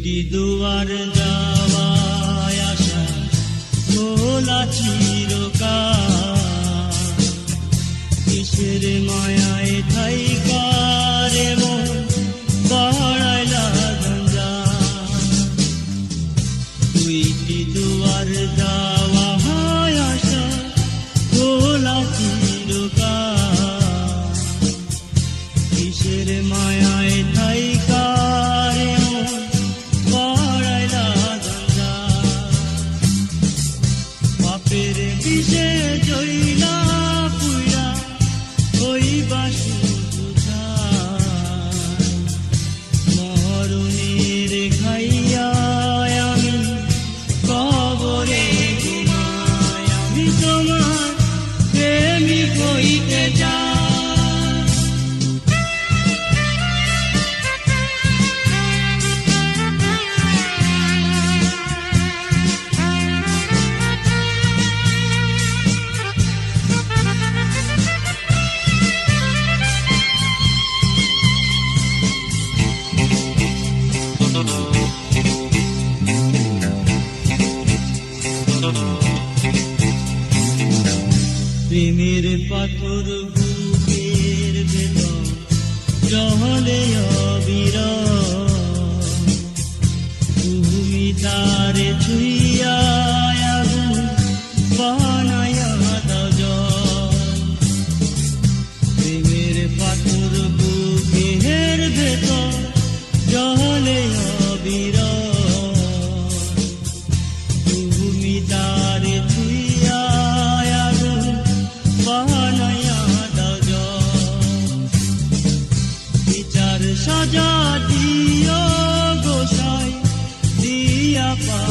দুইটি দুয়ার যাওয়ায় আসা খোলা চিরকাল, কিসের মায়ায় থাইকারে মন বাড়াইলা জঞ্জাল। দুইটি দুয়ার যাওয়ায় আসা খোলা চিরকাল, কিসের মায়ায় থাইকারে মন বাড়াইলা জঞ্জাল। পাপের বিষে জইলা পুইরা হইবা শুধু ছাই, মরণের খাইয়া আমি কবরে ঘুমাই। আমি তোমার প্রেমিক হইতে চাই। প্রেমের পাথর বুকের ভেতর জলে অবিরাম, তুমি তারে ছুঁইয়া আগুন বানাইয়া দাও জল। প্রেমের পাথর বুকের ভেতর জলে অবিরাম, তুমি তারে ছুঁইয়া আগুন বানাইয়া দাও জল। বিচার সাজা দিও গোসাই দিয়া পা